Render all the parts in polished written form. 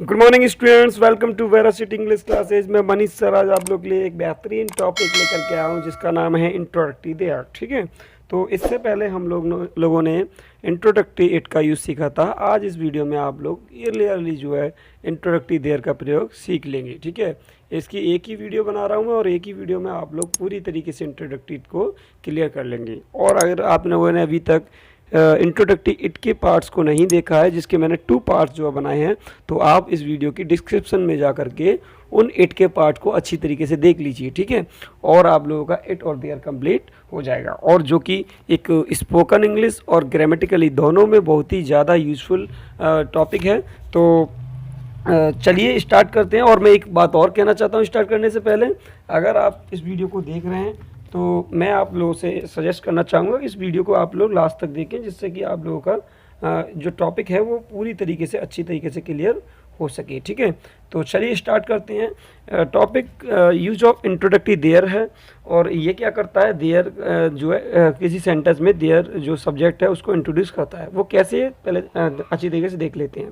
Good morning students, welcome to Veracity English classes. Manish मनीष sir आज आप लोग के लिए एक बेहतरीन टॉपिक लेकर के आया हूँ जिसका नाम है इंट्रोडक्टरी देयर। ठीक है, तो इससे पहले हम लोगों ने इंट्रोडक्टरी इट का यूज़ सीखा था। आज इस वीडियो में आप लोग क्लियरली जो है इंट्रोडक्टरी देयर का प्रयोग सीख लेंगे। ठीक है, इसकी एक ही वीडियो बना रहा हूँ मैं और एक ही वीडियो में आप लोग पूरी तरीके से इंट्रोडक्टरी को क्लियर कर लेंगे। और अगर आप लोगों ने अभी तक इंट्रोडक्टरी इट के पार्ट्स को नहीं देखा है, जिसके मैंने 2 पार्ट्स जो बनाए हैं, तो आप इस वीडियो की डिस्क्रिप्शन में जा करके उन इट के पार्ट को अच्छी तरीके से देख लीजिए। ठीक है, और आप लोगों का इट और देयर कंप्लीट हो जाएगा, और जो कि एक स्पोकन इंग्लिश और ग्रामेटिकली दोनों में बहुत ही ज़्यादा यूज़फुल टॉपिक है। तो चलिए स्टार्ट करते हैं। और मैं एक बात और कहना चाहता हूँ स्टार्ट करने से पहले, अगर आप इस वीडियो को देख रहे हैं तो मैं आप लोगों से सजेस्ट करना चाहूँगा कि इस वीडियो को आप लोग लास्ट तक देखें, जिससे कि आप लोगों का जो टॉपिक है वो पूरी तरीके से अच्छी तरीके से क्लियर हो सके। ठीक है, तो चलिए स्टार्ट करते हैं। Topic use of introductory there है, और ये क्या करता है, देयर जो है किसी सेंटेंस में देयर जो सब्जेक्ट है उसको इंट्रोड्यूस करता है। वो कैसे, पहले अच्छी तरीके से देख लेते हैं।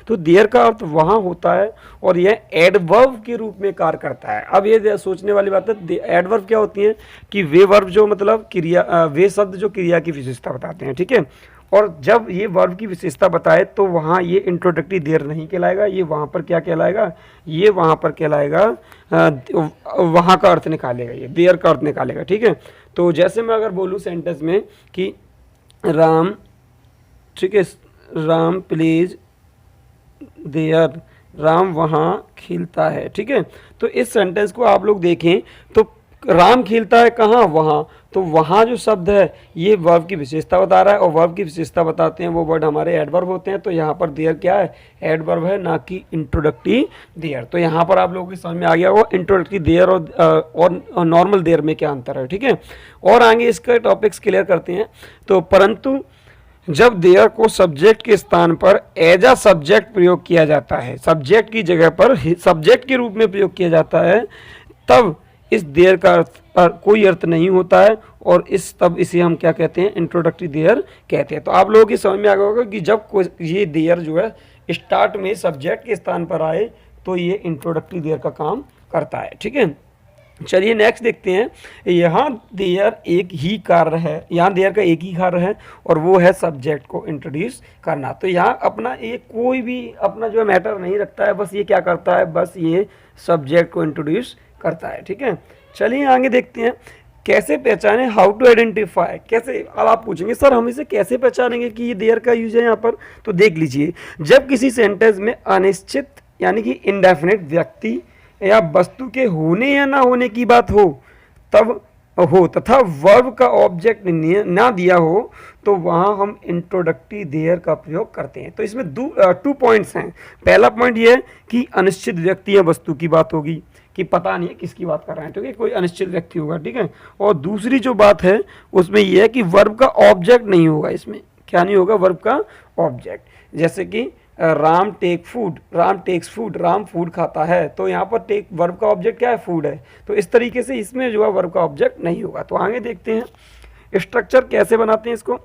तो देयर का अर्थ वहाँ होता है और यह एडवर्ब के रूप में कार्य करता है। अब ये सोचने वाली बात है, एडवर्ब क्या होती है कि वे वर्ब जो मतलब क्रिया, वे शब्द जो क्रिया की विशेषता बताते हैं। ठीक है, और जब ये वर्ब की विशेषता बताए तो वहाँ ये इंट्रोडक्टरी देयर नहीं कहलाएगा, ये वहाँ पर क्या कहलाएगा, ये वहाँ पर कहलाएगा वहाँ का अर्थ निकालेगा, ये देयर का अर्थ निकालेगा। ठीक है, तो जैसे मैं अगर बोलूँ सेंटेंस में कि राम, ठीक है, राम प्लीज देयर, राम वहाँ खिलता है। ठीक है, तो इस सेंटेंस को आप लोग देखें तो राम खिलता है कहाँ, वहाँ, तो वहाँ जो शब्द है ये वर्ब की विशेषता बता रहा है, और वर्ब की विशेषता बताते हैं वो वर्ड हमारे एडवर्ब होते हैं। तो यहाँ पर देयर क्या है, एडवर्ब है, ना कि इंट्रोडक्टरी देयर। तो यहाँ पर आप लोगों की समझ में आ गया होगा इंट्रोडक्टरी देयर और नॉर्मल देयर में क्या अंतर है। ठीक है, और आगे इसका टॉपिक्स क्लियर करते हैं। तो परंतु जब देयर को सब्जेक्ट के स्थान पर एज अ सब्जेक्ट प्रयोग किया जाता है, सब्जेक्ट की जगह पर सब्जेक्ट के रूप में प्रयोग किया जाता है, तब इस देयर का अर्थ पर कोई अर्थ नहीं होता है, और तब इसे हम क्या कहते हैं, इंट्रोडक्टरी देयर कहते हैं। तो आप लोगों की समझ में आ गया होगा कि जब कोई ये देयर जो है स्टार्ट में सब्जेक्ट के स्थान पर आए तो ये इंट्रोडक्टरी देयर का काम करता है। ठीक है, चलिए नेक्स्ट देखते हैं। यहाँ देयर एक ही कार्य है, यहाँ देयर का एक ही कार्य है, और वो है सब्जेक्ट को इंट्रोड्यूस करना। तो यहाँ अपना ये कोई भी अपना जो है मैटर नहीं रखता है, बस ये क्या करता है, बस ये सब्जेक्ट को इंट्रोड्यूस करता है। ठीक है, चलिए आगे देखते हैं कैसे पहचाने, हाउ टू आइडेंटिफाई, कैसे। अब आप पूछेंगे सर हम इसे कैसे पहचानेंगे कि ये देयर का यूज है यहाँ पर। तो देख लीजिए, जब किसी सेंटेंस में अनिश्चित यानी कि इनडेफिनिट व्यक्ति या वस्तु के होने या ना होने की बात हो तब हो, तथा वर्ब का ऑब्जेक्ट ना दिया हो, तो वहाँ हम इंट्रोडक्टरी देयर का प्रयोग करते हैं। तो इसमें 2 पॉइंट्स हैं। पहला पॉइंट ये है कि अनिश्चित व्यक्ति या वस्तु की बात होगी, कि पता नहीं है किसकी बात कर रहे हैं, ठीक है, कोई अनिश्चित व्यक्ति होगा। ठीक है, और दूसरी जो बात है उसमें यह है कि वर्ब का ऑब्जेक्ट नहीं होगा। इसमें क्या नहीं होगा, वर्ब का ऑब्जेक्ट। जैसे कि Ram take food, Ram takes food, Ram food खाता है, तो यहाँ पर टेक वर्ब का ऑब्जेक्ट क्या है, फूड है। तो इस तरीके से इसमें जो है वर्ब का ऑब्जेक्ट नहीं होगा। तो आगे देखते हैं स्ट्रक्चर कैसे बनाते हैं इसको।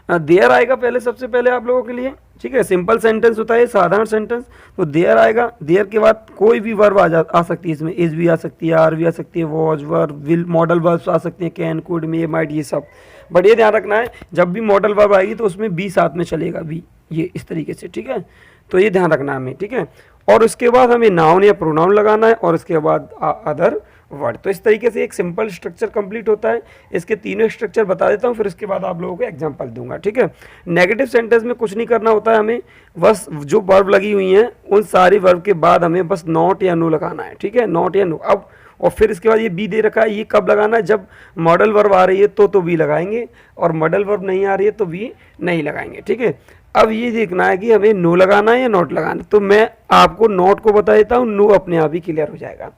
देयर आएगा पहले, सबसे पहले आप लोगों के लिए, ठीक है, सिंपल सेंटेंस होता है, साधारण सेंटेंस। तो देयर आएगा, देयर के बाद कोई भी वर्ब आ सकती है इसमें, इज भी आ सकती है, आर भी आ सकती है, was, verb, will, modal verbs आ सकते हैं, कैन, कुड, मे, माइट, ये सब। बट ये ध्यान रखना है, जब भी मॉडल वर्ब आएगी तो उसमें बी साथ में चलेगा, बी, ये इस तरीके से। ठीक है, तो ये ध्यान रखना हमें। ठीक है, और उसके बाद हमें नाउन या प्रोनाउन लगाना है, और उसके बाद अदर वर्ड। तो इस तरीके से एक सिंपल स्ट्रक्चर कंप्लीट होता है। इसके तीनों स्ट्रक्चर बता देता हूँ, फिर इसके बाद आप लोगों को एग्जांपल दूंगा। ठीक है, नेगेटिव सेंटेंस में कुछ नहीं करना होता है हमें, बस जो वर्ब लगी हुई हैं उन सारी वर्ब के बाद हमें बस नॉट या नो लगाना है। ठीक है, नॉट या नो। अब और फिर इसके बाद ये बी दे रखा है, ये कब लगाना है, जब मॉडल वर्ब आ रही है तो बी लगाएंगे, और मॉडल वर्ब नहीं आ रही है तो बी नहीं लगाएंगे। ठीक है, अब ये देखना है कि हमें नो लगाना है या नॉट लगाना है। तो मैं आपको नॉट को बता देता हूँ, नो अपने आप ही क्लियर हो जाएगा।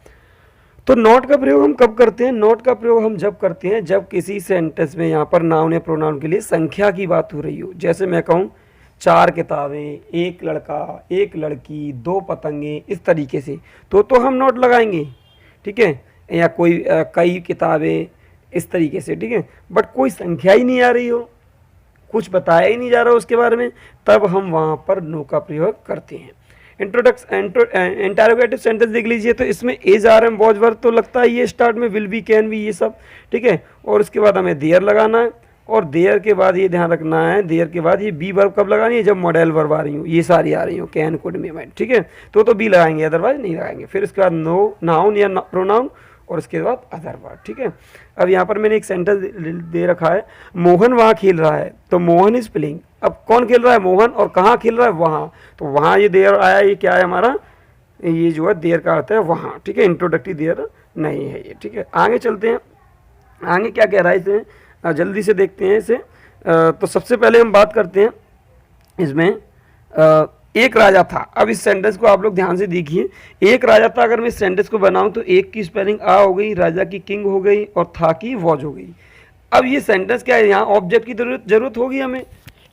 तो नॉट का प्रयोग हम कब करते हैं, नॉट का प्रयोग हम जब करते हैं जब किसी सेंटेंस में यहाँ पर नाउन या प्रोनाउन के लिए संख्या की बात हो रही हो। जैसे मैं कहूँ 4 किताबें, 1 लड़का, 1 लड़की, 2 पतंगे, इस तरीके से, तो हम नॉट लगाएंगे। ठीक है, या कोई कई किताबें, इस तरीके से। ठीक है, बट कोई संख्या ही नहीं आ रही हो, कुछ बताया ही नहीं जा रहा उसके बारे में, तब हम वहाँ पर नो का प्रयोग करते हैं। इंटरोगेटिव सेंटेंस देख लीजिए, तो इसमें is are am was were तो लगता है ये स्टार्ट में, विल बी कैन बी ये सब, ठीक है। और उसके बाद हमें देयर लगाना है, और देयर के बाद ये ध्यान रखना है, देयर के बाद ये बी वर्ब कब लगानी है, जब मॉडल वर्ब आ रही हो, ये सारी आ रही हो, कैन कुड मे माइट, ठीक है। तो बी लगाएंगे, अदरवाइज नहीं लगाएंगे। फिर उसके बाद नो नाउन या प्रोनाउन, और उसके बाद अदर वर्ड, ठीक है। अब यहाँ पर मैंने एक सेंटेंस दे रखा है, मोहन वहाँ खेल रहा है, तो मोहन इज प्लेइंग। अब कौन खेल रहा है, मोहन, और कहाँ खेल रहा है, वहाँ। तो वहाँ ये देयर आया, ये क्या है हमारा, ये जो है देयर का अर्थ है वहाँ, ठीक है। इंट्रोडक्टिव देयर नहीं है ये, ठीक है। आगे चलते हैं, आगे क्या कह रहा है इसे, जल्दी से देखते हैं इसे। तो सबसे पहले हम बात करते हैं इसमें, एक राजा था। अब इस सेंटेंस को आप लोग ध्यान से देखिए, एक राजा था, अगर मैं इस सेंटेंस को बनाऊं तो एक की स्पेलिंग आ हो गई, राजा की किंग हो गई, और था की वॉज हो गई। अब ये सेंटेंस क्या है, यहाँ ऑब्जेक्ट की जरूरत होगी हमें,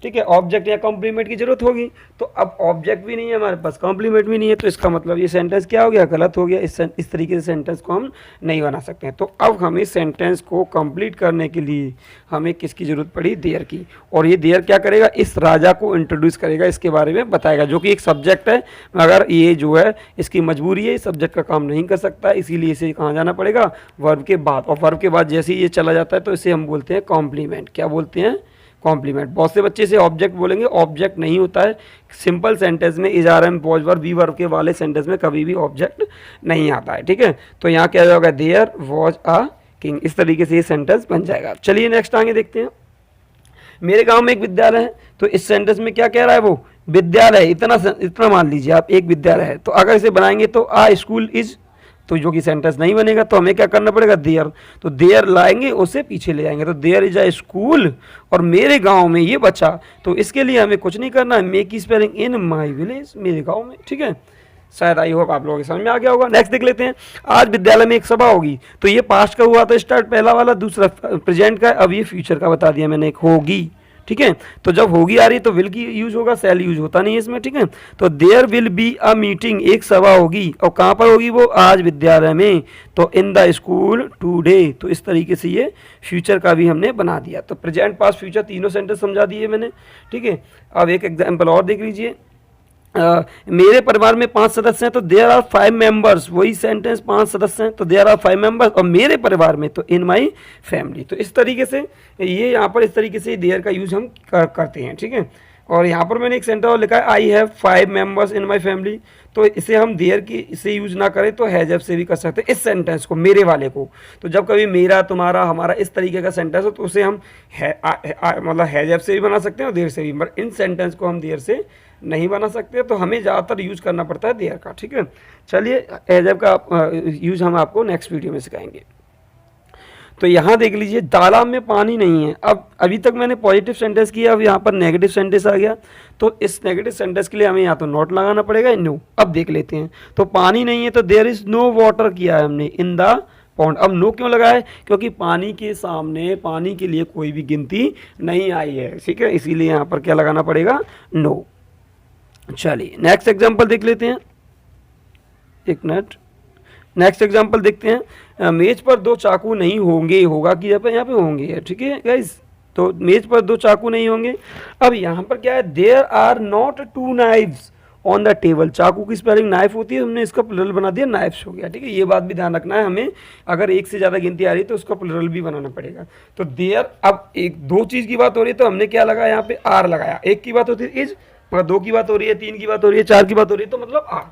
ठीक है, ऑब्जेक्ट या कॉम्प्लीमेंट की जरूरत होगी। तो अब ऑब्जेक्ट भी नहीं है हमारे पास, कॉम्प्लीमेंट भी नहीं है, तो इसका मतलब ये सेंटेंस क्या हो गया, गलत हो गया। इस तरीके से सेंटेंस को हम नहीं बना सकते हैं। तो अब हमें सेंटेंस को कंप्लीट करने के लिए हमें किसकी जरूरत पड़ी, देयर की। और ये देयर क्या करेगा, इस राजा को इंट्रोड्यूस करेगा, इसके बारे में बताएगा, जो कि एक सब्जेक्ट है, मगर ये जो है इसकी मजबूरी है, सब्जेक्ट का काम नहीं कर सकता, इसीलिए इसे कहाँ जाना पड़ेगा, वर्ब के बाद। और वर्ब के बाद जैसे ही ये चला जाता है तो इसे हम बोलते हैं कॉम्प्लीमेंट। क्या बोलते हैं, कॉम्प्लीमेंट। बहुत से बच्चे से ऑब्जेक्ट बोलेंगे, ऑब्जेक्ट नहीं होता है। सिंपल सेंटेंस में is are am was were be verb के वाले सेंटेंस में कभी भी ऑब्जेक्ट नहीं आता है, ठीक है। तो यहाँ क्या होगा, देयर वॉज अ किंग, इस तरीके से ये सेंटेंस बन जाएगा। चलिए नेक्स्ट आगे देखते हैं। मेरे गांव में एक विद्यालय है, तो इस सेंटेंस में क्या कह रहा है, वो विद्यालय, इतना मान लीजिए आप, एक विद्यालय है। तो अगर इसे बनाएंगे तो आ स्कूल इज, तो जो कि सेंटेंस नहीं बनेगा, तो हमें क्या करना पड़ेगा, देयर। तो देयर लाएंगे, उसे पीछे ले जाएंगे, तो देयर इज अ स्कूल, और मेरे गांव में ये बचा। तो इसके लिए हमें कुछ नहीं करना है, मेक की स्पेलिंग इन माई विलेज, मेरे गांव में, ठीक है। शायद आई होप आप लोगों के समझ में आ गया होगा। नेक्स्ट देख लेते हैं, आज विद्यालय में एक सभा होगी। तो ये पास्ट का हुआ था स्टार्ट, पहला वाला, दूसरा प्रेजेंट का, अब ये फ्यूचर का बता दिया मैंने, एक होगी, ठीक है। तो जब होगी आ रही है तो विल की यूज होगा, सेल यूज होता नहीं है इसमें, ठीक है। तो there will be a meeting, एक सभा होगी, और कहाँ पर होगी वो, आज विद्यालय में। तो इन द स्कूल टुडे, तो इस तरीके से ये फ्यूचर का भी हमने बना दिया। तो प्रेजेंट पास्ट फ्यूचर तीनों सेंटेंस समझा दिए मैंने, ठीक है। अब एक एग्जाम्पल और देख लीजिए, मेरे परिवार में 5 सदस्य हैं, तो देयर आर 5 मेंबर्स, वही सेंटेंस, 5 सदस्य हैं तो देयर आर 5 मेंबर्स, और मेरे परिवार में तो इन माई फैमिली। तो इस तरीके से ये यहाँ पर इस तरीके से देयर का यूज हम करते हैं, ठीक है। और यहाँ पर मैंने एक सेंटेंस और लिखा है, I have 5 members in my family. तो इसे हम देयर की इसे यूज ना करें तो हैव से भी कर सकते हैं, इस सेंटेंस को, मेरे वाले को। तो जब कभी मेरा, तुम्हारा, हमारा इस तरीके का सेंटेंस हो तो उसे हम मतलब हैव से भी बना सकते हैं और देयर से भी, बट इन सेंटेंस को हम देयर से नहीं बना सकते, तो हमें ज़्यादातर यूज करना पड़ता है देयर का, ठीक है। चलिए एजब का यूज हम आपको नेक्स्ट वीडियो में सिखाएंगे। तो यहाँ देख लीजिए, तालाब में पानी नहीं है। अब अभी तक मैंने पॉजिटिव सेंटेंस किया, अब यहाँ पर नेगेटिव सेंटेंस आ गया। तो इस नेगेटिव सेंटेंस के लिए हमें या तो नॉट लगाना पड़ेगा, नो। अब देख लेते हैं, तो पानी नहीं है तो देयर इज नो वाटर किया है हमने, इन द पॉन्ड। अब नो क्यों लगा है, क्योंकि पानी के सामने पानी के लिए कोई भी गिनती नहीं आई है, ठीक है, इसीलिए यहाँ पर क्या लगाना पड़ेगा, नो। चलिए नेक्स्ट एग्जांपल देख लेते हैं, एक मिनट। नेक्स्ट एग्जांपल देखते हैं, मेज पर 2 चाकू नहीं होंगे, होगा कि यहाँ पे होंगे है, ठीक है गाइस। तो मेज पर 2 चाकू नहीं होंगे। अब यहाँ पर क्या है, there are not 2 knives on the table. चाकू की स्पेलिंग नाइफ होती है, हमने इसका प्लुरल बना दिया नाइफ्स हो गया, ठीक है। ये बात भी ध्यान रखना है हमें, अगर एक से ज़्यादा गिनती आ रही है तो उसका प्लुरल भी बनाना पड़ेगा। तो देयर, अब एक 2 चीज़ की बात हो रही है तो हमने क्या लगाया, यहाँ पे आर लगाया। एक की बात होती है इज, 2 की बात हो रही है, 3 की बात हो रही है, 4 की बात हो रही है, तो मतलब आर।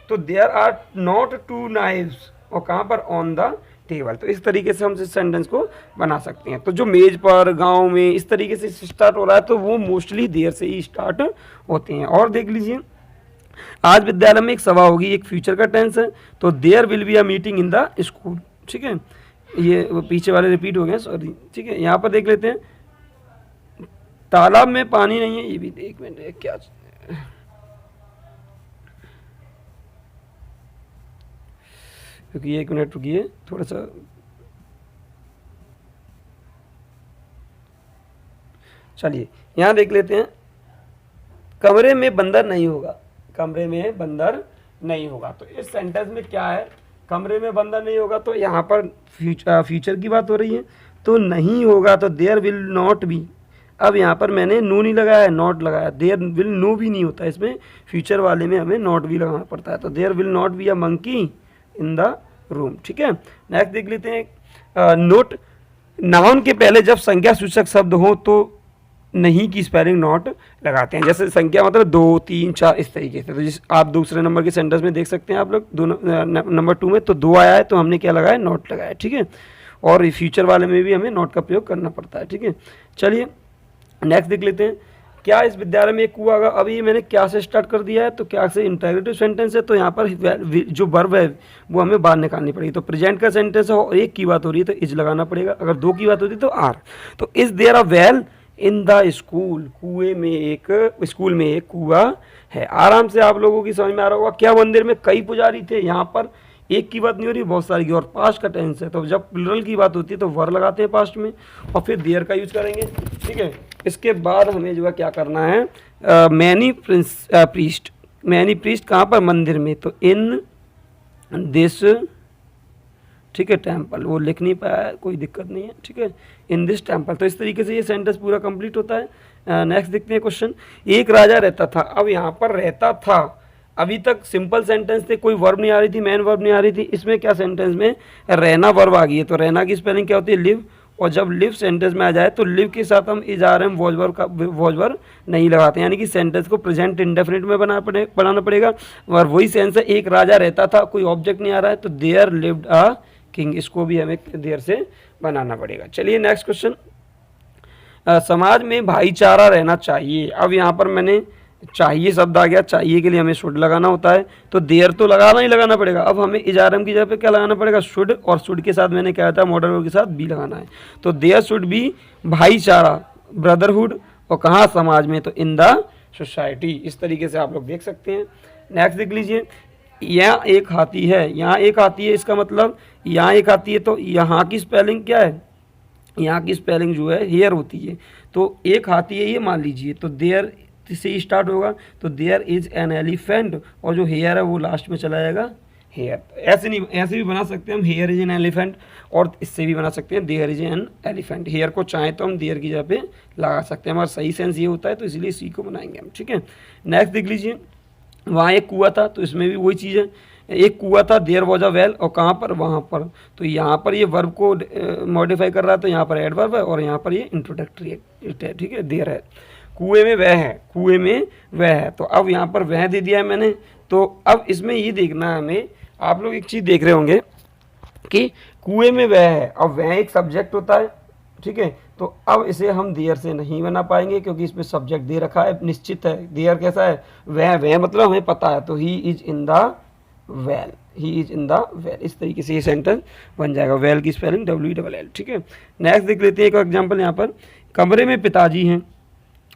तो देयर आर नॉट 2 नाइव्स, और कहाँ पर, ऑन द टेबल। तो इस तरीके से हम इस सेंटेंस को बना सकते हैं। तो जो मेज पर, गांव में, इस तरीके से स्टार्ट हो रहा है तो वो मोस्टली देयर से ही स्टार्ट होते हैं। और देख लीजिए, आज विद्यालय में एक सभा होगी, एक फ्यूचर का टेंस है, तो there will be a meeting in the school, ठीक है। ये पीछे वाले रिपीट हो गए, सॉरी, ठीक है। यहाँ पर देख लेते हैं, तालाब में पानी नहीं है, ये भी एक मिनट, क्या, क्योंकि 1 मिनट रुकिए थोड़ा सा, चलिए यहाँ देख लेते हैं, कमरे में बंदर नहीं होगा, कमरे में बंदर नहीं होगा। तो इस सेंटेंस में क्या है, कमरे में बंदर नहीं होगा, तो यहाँ पर फ्यूचर की बात हो रही है, तो नहीं होगा, तो देयर विल नॉट बी अब यहाँ पर मैंने नो नहीं लगाया है, नॉट लगाया। देयर विल नो भी नहीं होता इसमें, फ्यूचर वाले में हमें नॉट भी लगाना पड़ता है। तो there will not be a monkey in the room, ठीक है। नेक्स्ट देख लेते हैं, नोट नाउन के पहले जब संख्या सूचक शब्द हो तो नहीं की स्पेलिंग नॉट लगाते हैं। जैसे संख्या मतलब 2, 3, 4 इस तरीके से। तो जिस आप दूसरे नंबर के सेंटेंस में देख सकते हैं आप लोग, नंबर 2 में तो 2 आया है तो हमने क्या लगाया, नॉट लगाया, ठीक है। और फ्यूचर वाले में भी हमें नॉट का प्रयोग करना पड़ता है, ठीक है। चलिए नेक्स्ट देख लेते हैं, क्या इस विद्यालय में एक कुआं होगा। अभी मैंने क्या से स्टार्ट कर दिया है, तो क्या से इंटरोगेटिव सेंटेंस है, तो यहाँ पर जो वर्ब है वो हमें बाहर निकालनी पड़ेगी। तो प्रेजेंट का सेंटेंस है और एक की बात हो रही है तो इज लगाना पड़ेगा, अगर 2 की बात होती है तो आर। तो is there a well in the school, कुएं में एक, स्कूल में एक कुआं है। आराम से आप लोगों की समझ में आ रहा होगा। क्या मंदिर में कई पुजारी थे, यहाँ पर एक की बात नहीं हो रही, बहुत सारी की। और पास्ट का टेंस है, तो जब प्लुरल की बात होती है तो वर लगाते हैं पास्ट में और फिर देयर का यूज करेंगे, ठीक है। इसके बाद हमें जो है क्या करना है, मैनी प्रीस्ट, मैनी प्रीस्ट कहाँ पर, मंदिर में, तो इन दिस, ठीक है, टेम्पल। वो लिख नहीं पाया है, कोई दिक्कत नहीं है, ठीक है, इन दिस टेम्पल। तो इस तरीके से ये सेंटेंस पूरा कंप्लीट होता है। नेक्स्ट देखते हैं क्वेश्चन, एक राजा रहता था। अब यहाँ पर रहता था, अभी तक सिंपल सेंटेंस थे, कोई वर्ब नहीं आ रही थी, मेन वर्ब नहीं आ रही थी। इसमें क्या सेंटेंस में रहना वर्ब आ गई है। तो रहना की स्पेलिंग क्या होती है, लिव। और जब लिव सेंटेंस में आ जाए तो लिव के साथ हम is are am was verb नहीं लगाते, यानी कि सेंटेंस को प्रेजेंट इंडेफिनिट में बनाना पड़ेगा। और वही सेंस है, एक राजा रहता था, कोई ऑब्जेक्ट नहीं आ रहा है, तो देयर लिव्ड अ किंग, इसको भी हमें देयर से बनाना पड़ेगा। चलिए नेक्स्ट क्वेश्चन, समाज में भाईचारा रहना चाहिए। अब यहाँ पर मैंने चाहिए शब्द आ गया, चाहिए के लिए हमें शुड लगाना होता है, तो देयर तो लगाना ही लगाना पड़ेगा। अब हमें इजारम की जगह पे क्या लगाना पड़ेगा, शुड, और शुड के साथ मैंने क्या था, मॉडल वर्ब के साथ बी लगाना है। तो देयर शुड बी भाईचारा, ब्रदरहुड, और कहाँ, समाज में, तो इन द सोसाइटी। इस तरीके से आप लोग देख सकते हैं। नेक्स्ट देख लीजिए, यहाँ एक हाथी है, यहाँ एक हाथी है, इसका मतलब यहाँ एक हाथी है, तो यहाँ की स्पेलिंग क्या है, यहाँ की स्पेलिंग जो है हेयर होती है। तो एक हाथी है ये मान लीजिए, तो देयर से ही स्टार्ट होगा, तो देयर इज एन एलिफेंट, और जो हेयर है वो लास्ट में चला जाएगा हेयर। ऐसे नहीं, ऐसे भी बना सकते हैं हम, हेयर इज एन एलिफेंट, और इससे भी बना सकते हैं there is an elephant. Here को चाहे तो हम देयर की जगह पे लगा सकते हैं, हमारा सही सेंस ये होता है, तो इसलिए सी को बनाएंगे हम, ठीक है। नेक्स्ट देख लीजिए, वहाँ एक कुआं था, तो इसमें भी वही चीज़ है, एक कुआं था, देयर वॉज अ वेल, और कहाँ पर, वहाँ पर। तो यहाँ पर ये वर्ब को मॉडिफाई कर रहा है, तो यहाँ पर एडवर्ब है, और यहाँ पर ये इंट्रोडक्टरी है, ठीक है, देयर है। कुएं में वह है, कुएं में वह है, तो अब यहाँ पर वह दे दिया है मैंने। तो अब इसमें ये देखना है हमें, आप लोग एक चीज़ देख रहे होंगे कि कुएं में वह है, अब वह एक सब्जेक्ट होता है, ठीक है। तो अब इसे हम देयर से नहीं बना पाएंगे, क्योंकि इसमें सब्जेक्ट दे रखा है, निश्चित है। देयर कैसा है, वह मतलब हमें पता है, तो he is in the well, he is in the well. इस तरीके से ये सेंटेंस बन जाएगा, वेल की स्पेलिंग WELL, ठीक है। नेक्स्ट देख लेते हैं एक एग्जाम्पल, यहाँ पर कमरे में पिताजी हैं।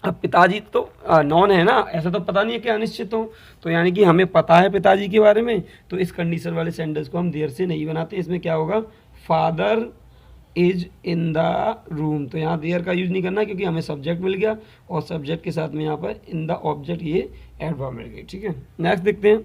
अब पिताजी तो नॉन है ना, ऐसा तो पता नहीं है कि अनिश्चित हो, तो यानी कि हमें पता है पिताजी के बारे में, तो इस कंडीशन वाले सेंटेंस को हम देयर से नहीं बनाते। इसमें क्या होगा, father is in the room, तो यहाँ देयर का यूज नहीं करना, क्योंकि हमें सब्जेक्ट मिल गया, और सब्जेक्ट के साथ में यहाँ पर इन द ऑब्जेक्ट ये एडवर्ब मिल गई, ठीक है। नेक्स्ट देखते हैं,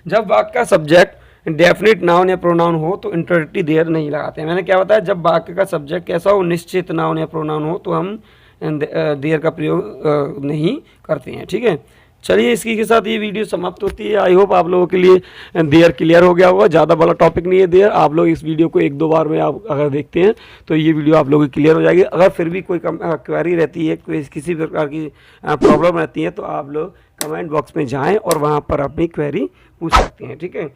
जब वाक्य का सब्जेक्ट डेफिनेट नाउन या प्रोनाउन हो तो इंट्रोडक्टरी देयर नहीं लगाते हैं। मैंने क्या बताया, जब वाक्य का सब्जेक्ट कैसा हो, निश्चित नाउन या प्रोनाउन हो, तो हम देयर का प्रयोग नहीं करते हैं, ठीक है। चलिए इसी के साथ ये वीडियो समाप्त होती है। आई होप आप लोगों के लिए देयर क्लियर हो गया होगा। ज़्यादा बड़ा टॉपिक नहीं है देयर, आप लोग इस वीडियो को 1-2 बार में आप अगर देखते हैं तो ये वीडियो आप लोगों की क्लियर हो जाएगी। अगर फिर भी कोई क्वेरी रहती है, कोई किसी प्रकार की प्रॉब्लम रहती है, तो आप लोग कमेंट बॉक्स में जाएँ और वहाँ पर अपनी क्वेरी पूछ सकते हैं, ठीक है।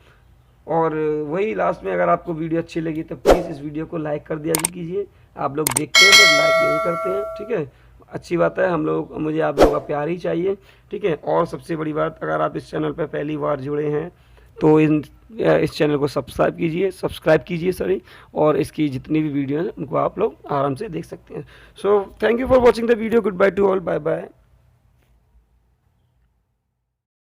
और वही लास्ट में, अगर आपको वीडियो अच्छी लगी तो प्लीज़ इस वीडियो को लाइक कर दिया कीजिए। आप लोग देखते हैं बट लाइक नहीं करते हैं, ठीक है। अच्छी बात है, मुझे आप लोगों का प्यार ही चाहिए, ठीक है। और सबसे बड़ी बात, अगर आप इस चैनल पर पहली बार जुड़े हैं तो इस चैनल को सब्सक्राइब कीजिए सॉरी, और इसकी जितनी भी वीडियो हैं उनको आप लोग आराम से देख सकते हैं। So thank you for watching the video, goodbye to all, bye bye.